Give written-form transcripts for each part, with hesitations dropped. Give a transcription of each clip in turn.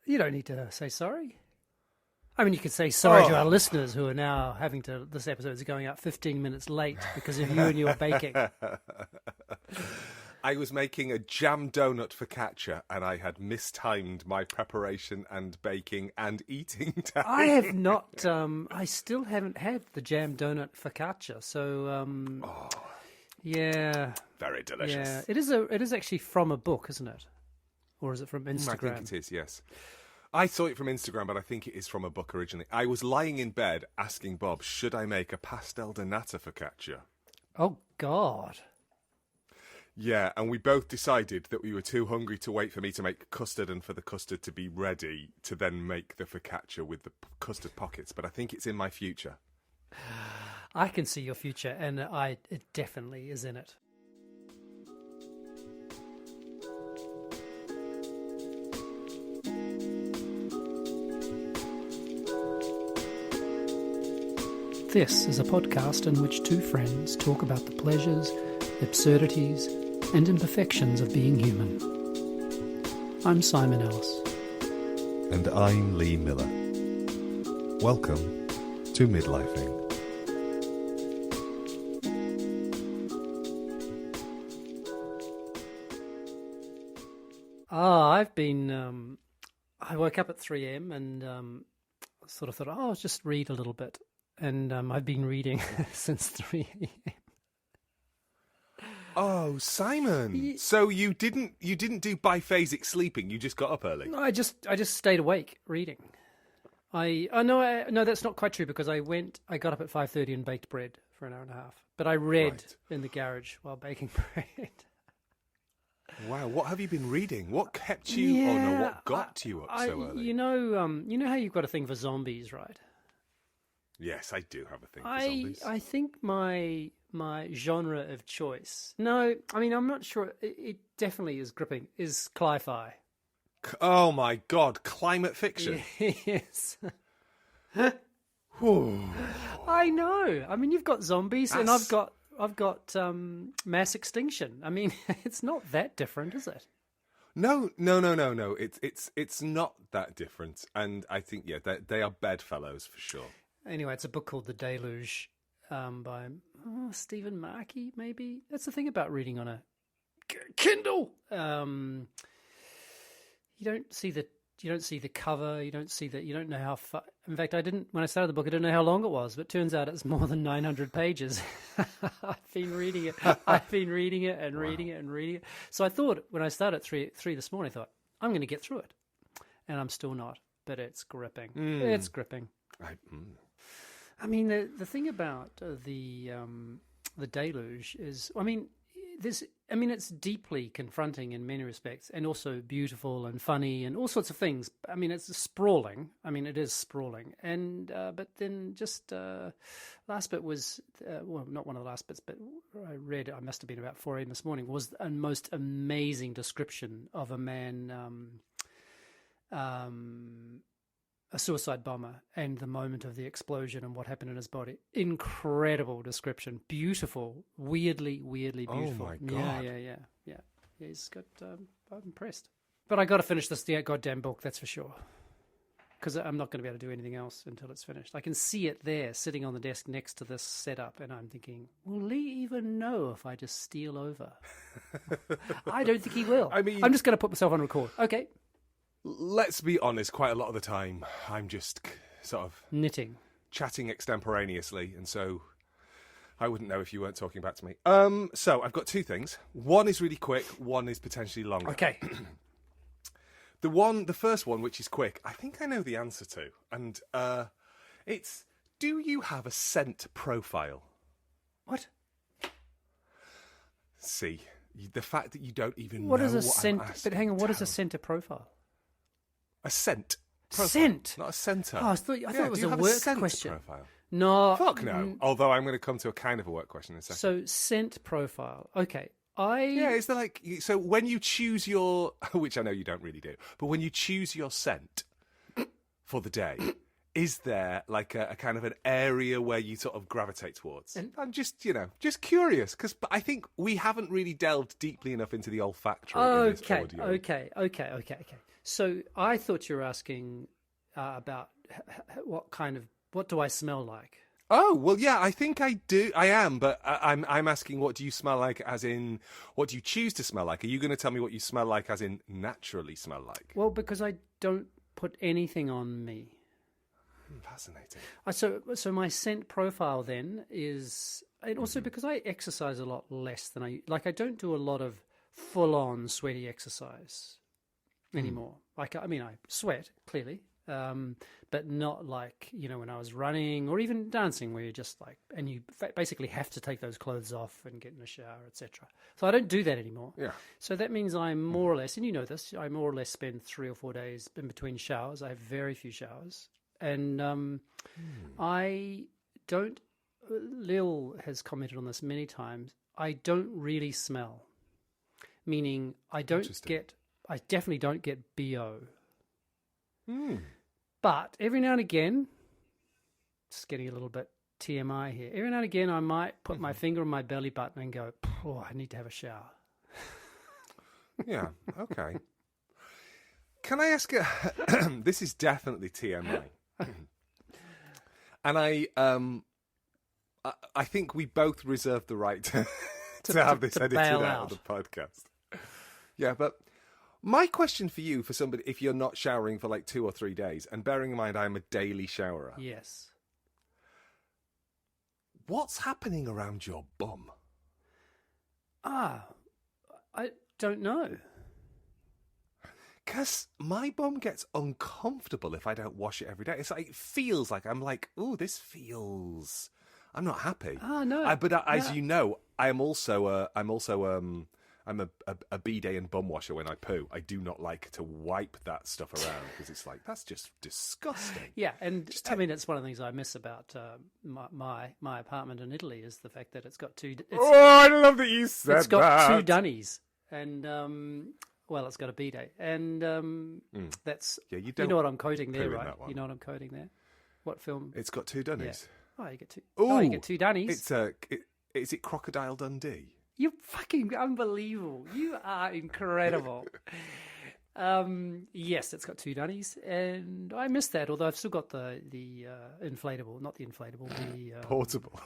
You don't need to say sorry. I mean, you could say sorry to our listeners who are now having to. This episode is going out 15 minutes late because of you and your baking. I was making a jam donut focaccia, and I had mistimed my preparation and baking and eating time. I have not. I still haven't had the jam donut focaccia. So, yeah, very delicious. Yeah, it is actually from a book, isn't it? Or is it from Instagram? I think it is. Yes. I saw it from Instagram, but I think it is from a book originally. I was lying in bed asking Bob, should I make a pastel de nata focaccia? Oh, God. Yeah, and we both decided that we were too hungry to wait for me to make custard and for the custard to be ready to then make the focaccia with the custard pockets. But I think it's in my future. I can see your future, and it definitely is in it. This is a podcast in which two friends talk about the pleasures, absurdities, and imperfections of being human. I'm Simon Ellis. And I'm Lee Miller. Welcome to Midlifing. I've been... I woke up at 3 a.m. and sort of thought, I'll just read a little bit. And I've been reading since 3 a.m. Oh, Simon! So you didn't do biphasic sleeping. You just got up early. No, I just stayed awake reading. No, that's not quite true because I got up at 5:30 and baked bread for an hour and a half. But I read in the garage while baking bread. Wow, what have you been reading? What kept you? What got you up so early? You know how you've got a thing for zombies, right? Yes, I do have a thing for zombies. I think my genre of choice. No, I mean I'm not sure. It definitely is gripping. Is cli-fi. Oh my God, climate fiction. Yes. I know. I mean, you've got zombies, and I've got mass extinction. I mean, it's not that different, is it? No. It's not that different, and I think they are bedfellows for sure. Anyway, it's a book called The Deluge by Stephen Markey, maybe. That's the thing about reading on a Kindle. You don't see the cover. You don't know how far. In fact, when I started the book, I didn't know how long it was, but it turns out it's more than 900 pages. I've been reading it and reading it. So I thought when I started at 3 this morning, I thought, I'm going to get through it. And I'm still not, but it's gripping. It's gripping. I mean, the thing about the Deluge is, it's deeply confronting in many respects, and also beautiful and funny and all sorts of things. I mean, it's sprawling. I mean, it is sprawling, and but then just last bit was not one of the last bits, but I read. I must have been about 4 a.m. this morning. Was a most amazing description of a man. A suicide bomber and the moment of the explosion and what happened in his body. Incredible description. Beautiful. Weirdly beautiful. Oh, my God. Yeah. He's got... I'm impressed. But I got to finish this goddamn book, that's for sure. Because I'm not going to be able to do anything else until it's finished. I can see it there, sitting on the desk next to this setup, and I'm thinking, will Lee even know if I just steal over? I don't think he will. I mean... I'm just going to put myself on record. Okay. Let's be honest, quite a lot of the time, I'm just sort of... knitting. Chatting extemporaneously, and so I wouldn't know if you weren't talking back to me. So I've got two things. One is really quick, one is potentially longer. Okay. The first one, which is quick, I think I know the answer to. And it's, do you have a scent profile? What? See, the fact that you don't even know what is a what scent? I'm asking But hang on, what is a down. centre profile? A scent profile, Scent? not a centre. Oh, I thought it was do you a have work scent question. Profile? No. Fuck no. Although I'm going to come to a kind of a work question in a second. So scent profile. Okay. Yeah, is there like... So when you choose your... Which I know you don't really do. But when you choose your scent for the day, is there like a kind of an area where you sort of gravitate towards? And- I'm just, just curious, because I think we haven't really delved deeply enough into the olfactory in this audio. Okay. So I thought you were asking about what do I smell like? Oh, well, yeah, I think I do. I am, but I'm asking, what do you smell like, as in, what do you choose to smell like? Are you going to tell me what you smell like, as in naturally smell like? Well, because I don't put anything on me. Fascinating. So my scent profile then is, and also because I exercise a lot less than I don't do a lot of full-on sweaty exercise anymore. Like, I mean, I sweat clearly, but not like, when I was running or even dancing, where you're just like, and you basically have to take those clothes off and get in the shower, etc. So I don't do that anymore. Yeah. So that means I'm more or less, and you know this, I more or less spend 3 or 4 days in between showers. I have very few showers. And I don't, Lil has commented on this many times, I don't really smell. Meaning I definitely don't get BO. But every now and again, just getting a little bit TMI here, every now and again I might put my finger on my belly button and go, oh, I need to have a shower. Yeah, okay. Can I ask this is definitely TMI. And I think we both reserve the right to have this edited out of the podcast. Yeah, but my question for you, for somebody, if you're not showering for like 2 or 3 days, and bearing in mind I'm a daily showerer. Yes. What's happening around your bum? I don't know. Because my bum gets uncomfortable if I don't wash it every day. It's like, it feels like I'm like, oh, this feels. I'm not happy. Oh no! As you know, I'm a bidet and bum washer when I poo. I do not like to wipe that stuff around because it's like, that's just disgusting. Yeah, and I mean, it's one of the things I miss about my apartment in Italy is the fact that it's got two. I love that you said that. It's got 2 dunnies, and well, it's got a bidet, and that's you know what I'm quoting there, right? You know what I'm quoting there. What film? It's got 2 dunnies. Yeah. Oh, you get 2. Ooh, oh, you get 2 dunnies. Is it Crocodile Dundee? You're fucking unbelievable. You are incredible. Yes, it's got 2 dunnies, and I miss that. Although I've still got the inflatable, not the inflatable, the portable.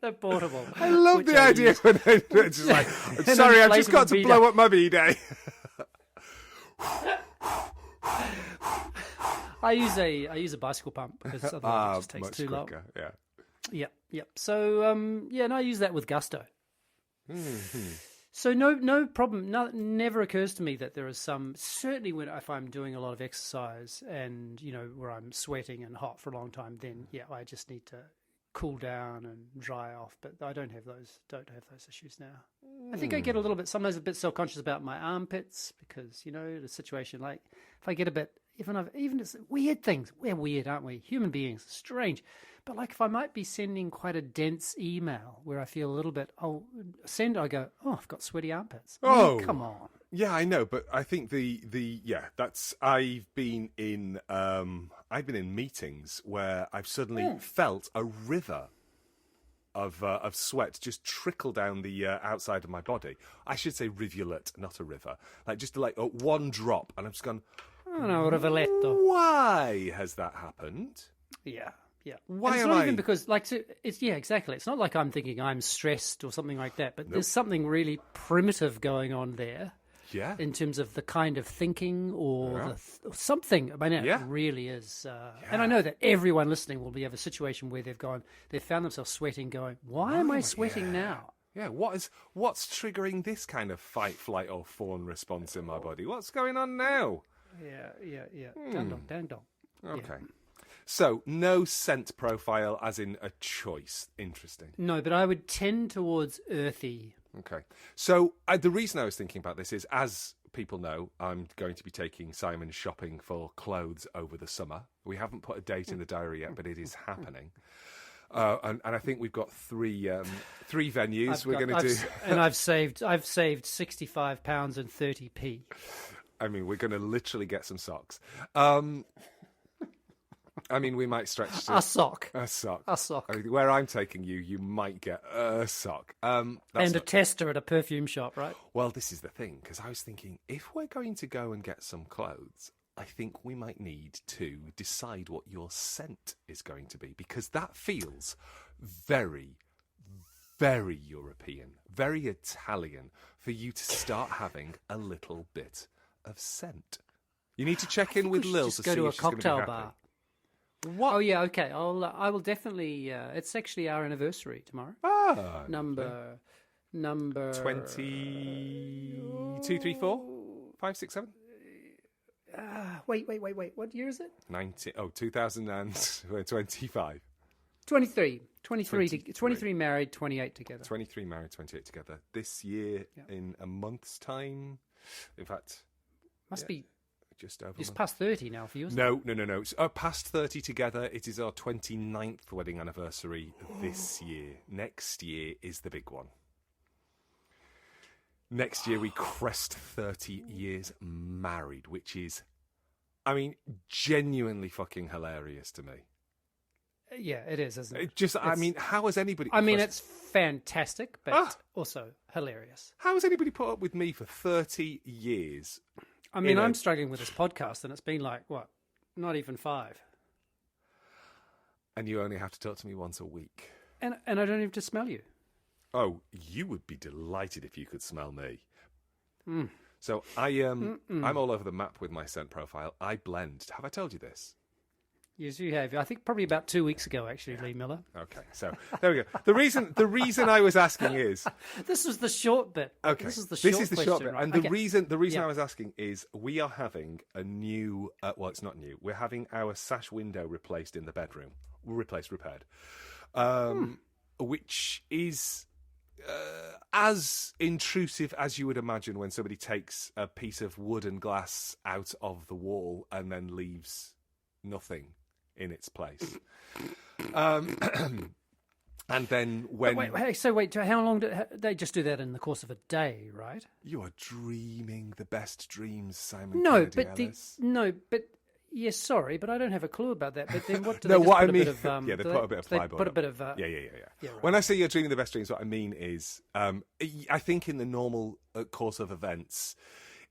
the portable. I love the idea when it's just like, I'm sorry, I've just got to blow up my bidet. I use a bicycle pump because otherwise it just takes too long. Yeah. Yep. So I use that with gusto. Mm-hmm. So no problem. Never occurs to me that there is certainly if I'm doing a lot of exercise and where I'm sweating and hot for a long time, then I just need to cool down and dry off. But I don't have those issues now. I think I get sometimes a bit self-conscious about my armpits because the situation, like if I get a bit, even it's weird things. We're weird, aren't we? Human beings, strange. But like if I might be sending quite a dense email where I feel a little bit, I go, I've got sweaty armpits. Oh, come on. Yeah, I know, but I think I've been in meetings where I've suddenly felt a river of sweat just trickle down the outside of my body. I should say rivulet, not a river. Like just like one drop, and I'm just gone. Oh no, rivuletto. Why has that happened? Yeah. Yeah. Why it's am not I? even because, exactly. It's not like I'm thinking I'm stressed or something like that, but there's something really primitive going on there. Yeah. In terms of the kind of thinking or something. I mean, it really is. And I know that everyone listening will have a situation where they've found themselves sweating, going, why am I sweating now? Yeah, what's triggering this kind of fight, flight, or fawn response in my body? What's going on now? Yeah. Dang dong. Okay. Yeah. So, no scent profile as in a choice. Interesting. No, but I would tend towards earthy. Okay. So, the reason I was thinking about this is, as people know, I'm going to be taking Simon shopping for clothes over the summer. We haven't put a date in the diary yet, but it is happening. And I think we've got three venues we're going to do. And I've saved £65 and 30p. I mean, we're going to literally get some socks. I mean, we might stretch to A sock. a sock. A sock. I mean, where I'm taking you, you might get a sock. And a tester at a perfume shop, right? Well, this is the thing, because I was thinking, if we're going to go and get some clothes, I think we might need to decide what your scent is going to be, because that feels very, very European, very Italian for you to start having a little bit of scent. You need to check in with Lil to go see to a if she's gonna be cocktail happy. bar. What? Oh yeah, okay. I will definitely. It's actually our anniversary tomorrow. Ah, Number 22, 3, 4, 5, 6, 7? Wait. What year is it? 2025. 23. 23 married, 28 together. 23 married, 28 together. This year, in a month's time. In fact, Must be just over. just past 30 now for you. No. It's past 30 together. It is our 29th wedding anniversary this year. Next year is the big one. Next year we crest 30 years married, which is, I mean, genuinely fucking hilarious to me. Yeah, it is, isn't it? I mean, how has anybody... I mean, it's fantastic, but also hilarious. How has anybody put up with me for 30 years? I mean, I'm struggling with this podcast, and it's been like, what, not even 5. And you only have to talk to me once a week. And I don't even just smell you. Oh, you would be delighted if you could smell me. So I'm all over the map with my scent profile. I blend. Have I told you this? Yes, you have. I think probably about 2 weeks ago, actually, Lee Miller. Okay, so there we go. The reason I was asking is This was the short bit. okay. This is the short question, bit, right? and the reason I was asking is we are having a new. Well, it's not new. We're having our sash window replaced in the bedroom. Repaired, which is as intrusive as you would imagine when somebody takes a piece of wood and glass out of the wall and then leaves nothing in its place. And then when... Wait, how long did they just do that in the course of a day, right? You are dreaming the best dreams, Simon Kennedy Ellis. Yes, sorry, but I don't have a clue about that. But then what do No, they just what put I mean... a bit of, yeah, they put a bit of plyboard put a up. bit of... Yeah. Right. When I say you're dreaming the best dreams, what I mean is, I think in the normal course of events,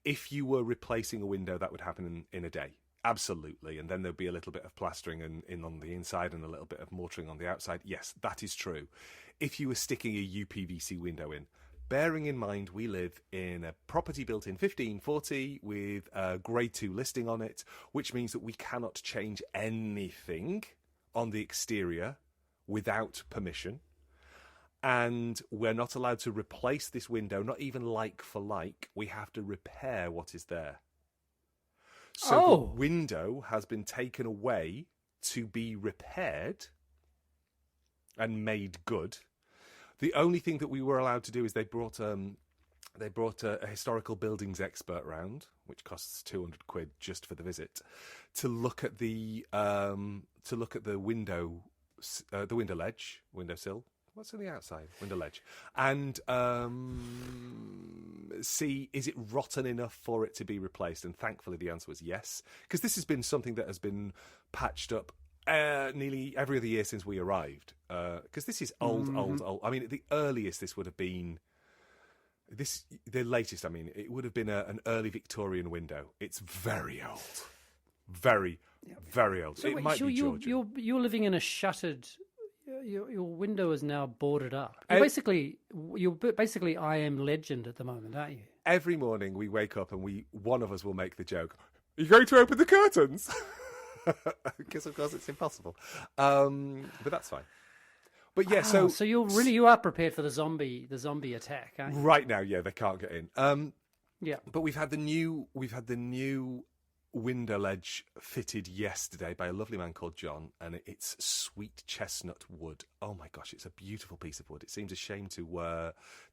if you were replacing a window, that would happen in a day. Absolutely. And then there'd be a little bit of plastering in on the inside and a little bit of mortaring on the outside. Yes, that is true. If you were sticking a UPVC window in, bearing in mind we live in a property built in 1540 with a grade 2 listing on it, which means that we cannot change anything on the exterior without permission. And we're not allowed to replace this window, not even like for like. We have to repair what is there. So the window has been taken away to be repaired and made good. The only thing that we were allowed to do is they brought a historical buildings expert round, which costs £200 just for the visit, to look at the window ledge, windowsill. What's on the outside? Window ledge. And see, is it rotten enough for it to be replaced? And thankfully the answer was yes. Because this has been something that has been patched up nearly every other year since we arrived. Because this is old. I mean, the earliest this would have been... The latest, I mean, it would have been an early Victorian window. It's very old. Very, very old. So it might be Georgian. You're living in a shuttered... Your window is now boarded up. You're basically I Am Legend at the moment, aren't you? Every morning we wake up and one of us will make the joke, "Are you going to open the curtains?" Because of course it's impossible. But that's fine. But yeah, so you are prepared for the zombie attack, aren't you? Right now, yeah, they can't get in. Yeah. But we've had the new window ledge fitted yesterday by a lovely man called John, and it's sweet chestnut wood. Oh my gosh, it's a beautiful piece of wood. It seems a shame to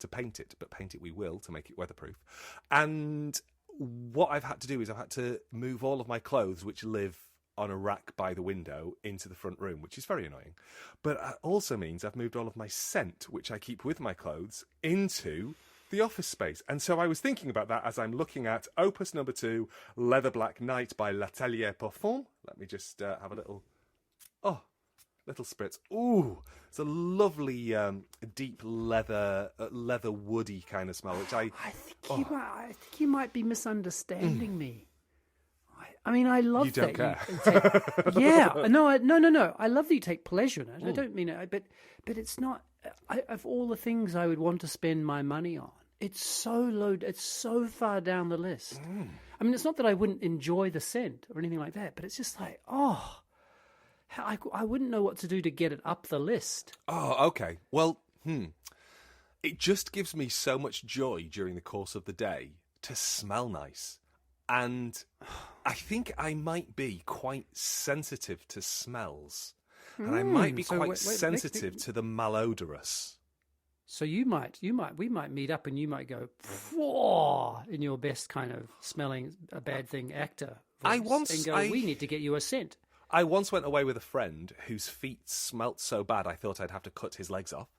paint it, but paint it we will to make it weatherproof. And what I've had to do is I've had to move all of my clothes, which live on a rack by the window, into the front room, which is very annoying. But it also means I've moved all of my scent, which I keep with my clothes, into the office space. And so I was thinking about that as I'm looking at Opus number 2, Leather Black Night by L'Atelier Parfum. Let me just have a little spritz. Ooh, it's a lovely deep leather woody kind of smell, which I think you might be misunderstanding me. I mean, I love you don't that. care. Yeah, no. I love that you take pleasure in it. I don't mean it, but it's not. Of all the things I would want to spend my money on, it's so low. It's so far down the list. I mean, it's not that I wouldn't enjoy the scent or anything like that, but it's just like, I wouldn't know what to do to get it up the list. Oh, okay. Well, it just gives me so much joy during the course of the day to smell nice. And I think I might be quite sensitive to smells. And I might be quite sensitive to the malodorous. So we might meet up and you might go, "Whoa," in your best kind of smelling a bad thing actor voice, we need to get you a scent. I once went away with a friend whose feet smelt so bad I thought I'd have to cut his legs off.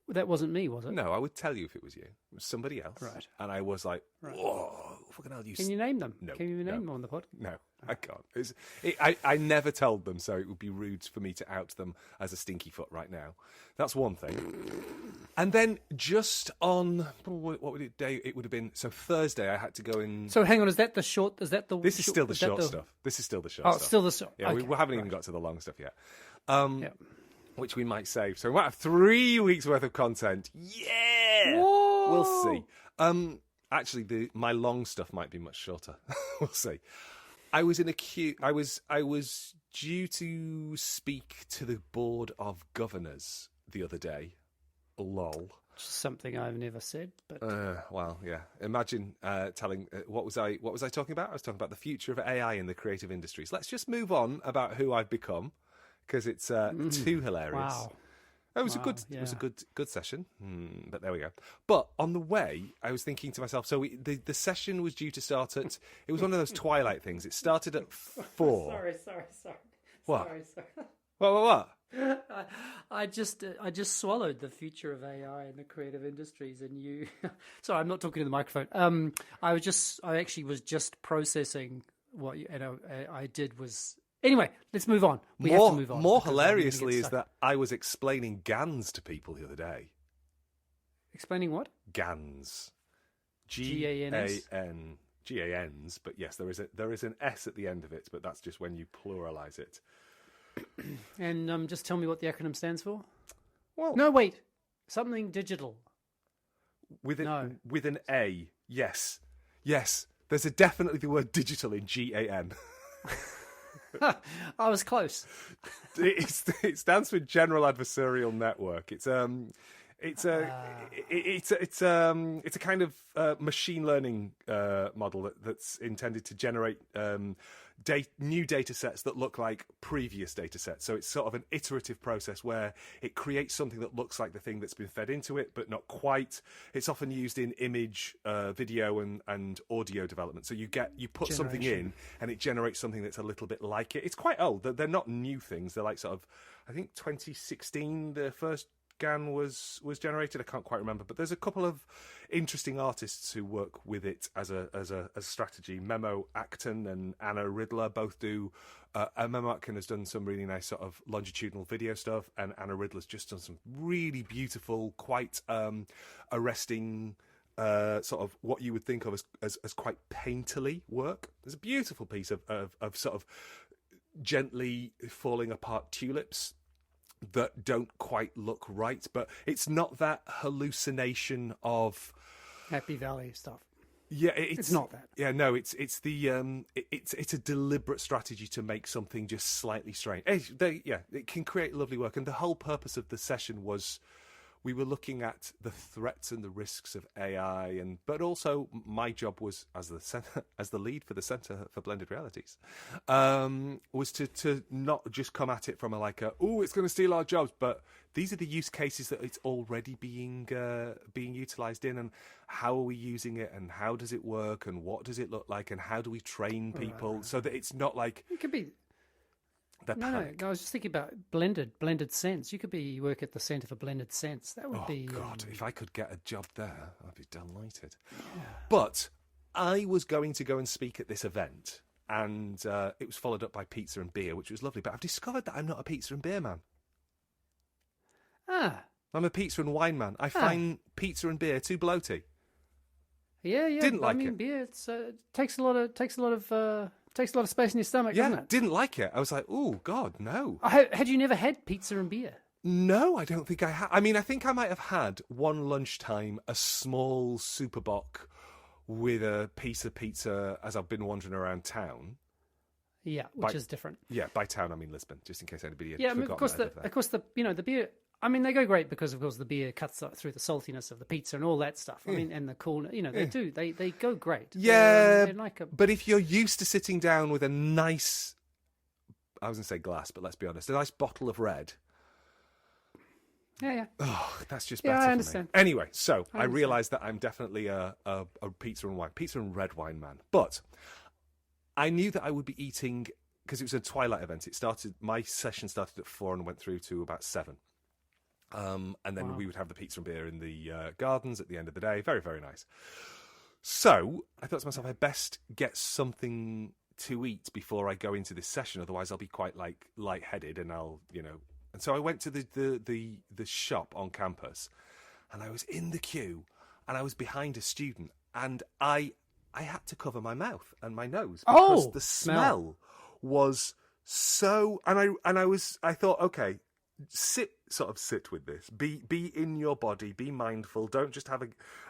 That wasn't me, was it? No, I would tell you if it was you. It was somebody else. Right. And I was like, whoa, fucking hell, Can you name them? No. Can you name them on the pod? No, I can't. I never told them, so it would be rude for me to out them as a stinky foot right now. That's one thing. And then just on, what would it day? It would have been, so Thursday I had to go in. So hang on, is that the short? Is that the? This is still the short stuff. This is still the short Oh, stuff. it's still the short. Yeah, okay, we haven't even got to the long stuff yet. Yeah. Which we might save. So we might have 3 weeks worth of content. Yeah! Whoa! We'll see. Actually, my long stuff might be much shorter. We'll see. I was in a queue. I was due to speak to the Board of Governors the other day. Lol. Something I've never said, but well, yeah. Imagine telling what was I talking about? I was talking about the future of AI in the creative industries. Let's just move on about who I've become, because it's too hilarious. Wow. It was a good session, but there we go. But on the way, I was thinking to myself, so the session was due to start at, it was one of those Twilight things. It started at 4. Sorry. What? Sorry. What? I just swallowed the future of AI in the creative industries, and you. Sorry, I'm not talking to the microphone. I actually was just processing what I did was. Anyway, let's move on. We have to move on. More hilariously is that I was explaining GANs to people the other day. Explaining what? GANs. G-A-N-S? G-A-N. G-A-Ns, but yes, there is an S at the end of it, but that's just when you pluralise it. And just tell me what the acronym stands for. Well, no, wait. Something digital. With an A. Yes. There's definitely the word digital in GAN. I was close. It stands for General Adversarial Network. It's a kind of machine learning model that's intended to generate new data sets that look like previous data sets. So it's sort of an iterative process where it creates something that looks like the thing that's been fed into it, but not quite. It's often used in image, video, and audio development. So you put something in, and it generates something that's a little bit like it. It's quite old. They're not new things. They're like sort of, I think 2016, the first GAN was generated. I can't quite remember, but there's a couple of interesting artists who work with it as a strategy. Memo Acton and Anna Riddler both do. Memo Acton has done some really nice sort of longitudinal video stuff, and Anna Riddler's just done some really beautiful, quite arresting, sort of what you would think of as quite painterly work. There's a beautiful piece of sort of gently falling apart tulips that don't quite look right, but it's not that hallucination of Happy Valley stuff. Yeah, it's not that. Yeah, no, it's a deliberate strategy to make something just slightly strange. It can create lovely work, and the whole purpose of the session was we were looking at the threats and the risks of AI, but also my job was as the lead for the Centre for Blended Realities, was to not just come at it from it's going to steal our jobs, but these are the use cases that it's already being utilised in, and how are we using it, and how does it work, and what does it look like, and how do we train people so that it's not like it could be. No, I was just thinking about blended scents. You could work at the centre for blended scents. That would be. Oh God, if I could get a job there, I'd be delighted. Yeah. But I was going to go and speak at this event, and it was followed up by pizza and beer, which was lovely. But I've discovered that I'm not a pizza and beer man. I'm a pizza and wine man. I find pizza and beer too bloaty. Yeah. Didn't like it. Beer takes a lot of space in your stomach, doesn't it? Didn't like it. I was like, oh God, no. Had you never had pizza and beer? No, I don't think I have. I mean, I think I might have had one lunchtime a small super bock with a piece of pizza as I've been wandering around town. Yeah, which is different. Yeah, by town I mean Lisbon, just in case anybody had forgotten. Of course, the beer. I mean, they go great because, of course, the beer cuts through the saltiness of the pizza and all that stuff. I mean, and the cool, they do. They go great. Yeah, they're like but if you're used to sitting down with a nice, I was going to say glass, but let's be honest, a nice bottle of red. Yeah. Oh, that's just better I understand. For me. Anyway, so I realised that I'm definitely a pizza and red wine man. But I knew that I would be eating, because it was a twilight event. My session started at 4 and went through to about 7. And then we would have the pizza and beer in the gardens at the end of the day. Very, very nice. So I thought to myself, I best get something to eat before I go into this session. Otherwise, I'll be quite lightheaded, and I'll. And so I went to the shop on campus, and I was in the queue, and I was behind a student, and I had to cover my mouth and my nose because the smell was so. And I thought, okay. Sit with this. Be in your body. Be mindful. Don't just have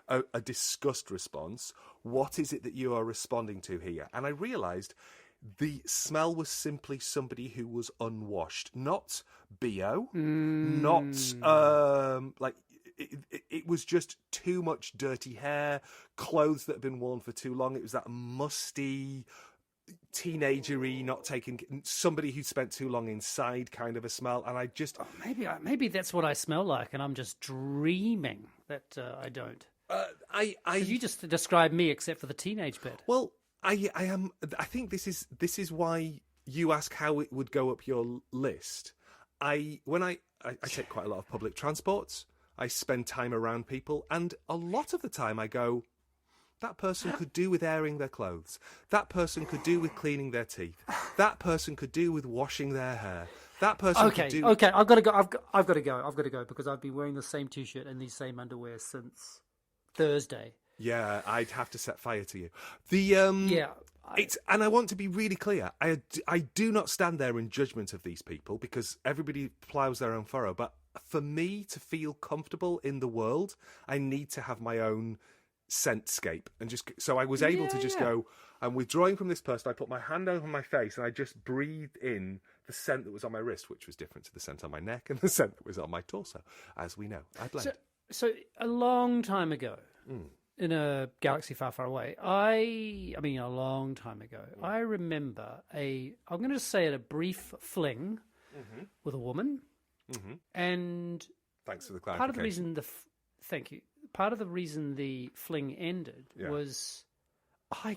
a disgust response. What is it that you are responding to here? And I realised the smell was simply somebody who was unwashed, not BO, not it was just too much dirty hair, clothes that had been worn for too long. It was that musty, teenagery, not taking, somebody who spent too long inside kind of a smell. And I just maybe that's what I smell like, and I'm just dreaming that I don't. You just described me, except for the teenage bit. Well, I am. I think this is why you ask how it would go up your list. When I take quite a lot of public transports. I spend time around people, and a lot of the time I go, that person could do with airing their clothes. That person could do with cleaning their teeth. That person could do with washing their hair. That person could do... Okay, I've got to go. I've got to go because I've been wearing the same T-shirt and these same underwear since Thursday. Yeah, I'd have to set fire to you. And I want to be really clear. I do not stand there in judgment of these people because everybody ploughs their own furrow. But for me to feel comfortable in the world, I need to have my own scentscape, and so I was able to just go, I'm withdrawing from this person. I put my hand over my face and I just breathed in the scent that was on my wrist, which was different to the scent on my neck and the scent that was on my torso. As we know, I blend. So a long time ago, in a galaxy far, far away, a long time ago, I remember I'm going to say a brief fling with a woman, and thanks for the clarification. Part of the reason thank you. Part of the reason the fling ended was I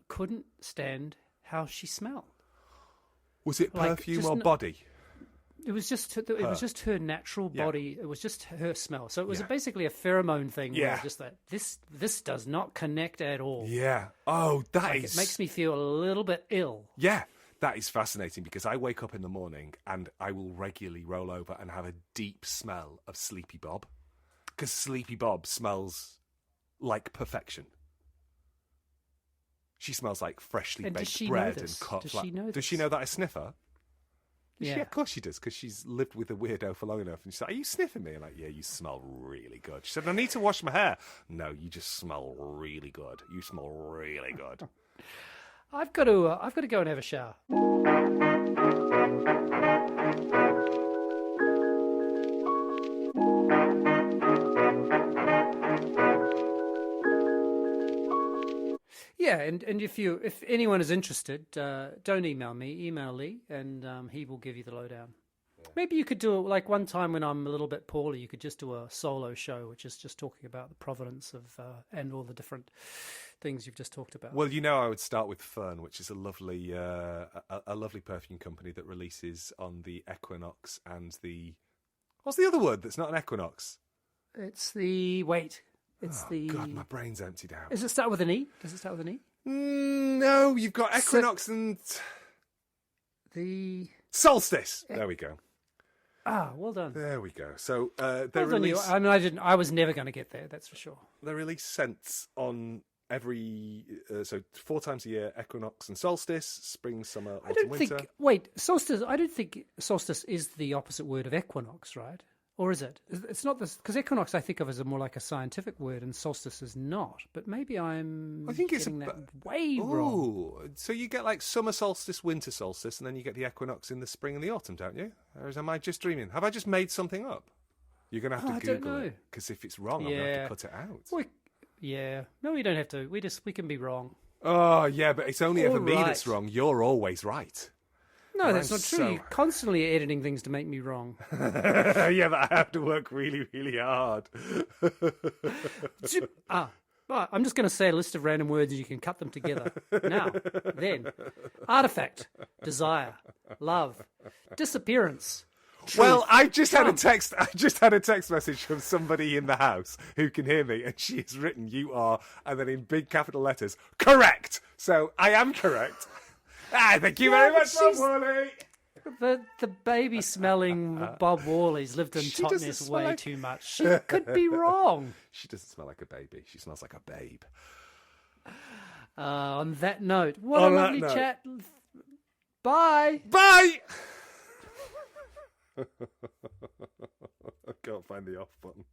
couldn't stand how she smelled. Was it perfume or body? It was just her natural body. It was just her smell. So it was basically a pheromone thing. Yeah. Where just that this does not connect at all. Yeah. Oh, it makes me feel a little bit ill. Yeah. That is fascinating because I wake up in the morning and I will regularly roll over and have a deep smell of Sleepy Bob. Because Sleepy Bob smells like perfection. She smells like freshly baked bread and cut. Does she know this? Does she know that I sniff her? Yeah, of course she does, because she's lived with a weirdo for long enough. And she's like, are you sniffing me? I'm like, yeah, you smell really good. She said, I need to wash my hair. No, you just smell really good. You smell really good. I've got to go and have a shower. Yeah, and if anyone is interested, don't email me. Email Lee, and he will give you the lowdown. Yeah. Maybe you could do it like one time when I'm a little bit poorly. You could just do a solo show, which is just talking about the provenance of and all the different things you've just talked about. Well, I would start with Fern, which is a lovely perfume company that releases on the equinox and the... What's the other word that's not an equinox? It's the... Wait. It's the... God, my brain's emptied out. Does it start with an E? Does it start with an E? No, you've got equinox and... The... Solstice! There we go. Ah, well done. There we go. So they Well done, release... I was never going to get there, that's for sure. They release scents on every... so 4 times a year, equinox and solstice, spring, summer, autumn, winter. Solstice, I don't think solstice is the opposite word of equinox, right? Or is it? It's not this, because equinox I think of as more like a scientific word, and solstice is not. But maybe I think it's that way wrong. So you get like summer solstice, winter solstice, and then you get the equinox in the spring and the autumn, don't you? Or am I just dreaming? Have I just made something up? You're going to have to Google it, because if it's wrong, I'm going to have to cut it out. No, we don't have to. We can be wrong. Oh, yeah, but it's only ever me that's wrong. You're always right. No, that's not true. You're constantly editing things to make me wrong. Yeah, but I have to work really, really hard. I'm just going to say a list of random words and you can cut them together. Now, then, artifact, desire, love, disappearance. Truth. Well, I just had a text message from somebody in the house who can hear me, and she has written "you are," and then in big capital letters, correct. So I am correct. Thank you very much, Bob Worley. The baby smelling Bob Worley's lived in Totnes way too much. She could be wrong. She doesn't smell like a baby. She smells like a babe. On that note, what a lovely chat. Bye. Bye. I can't find the off button.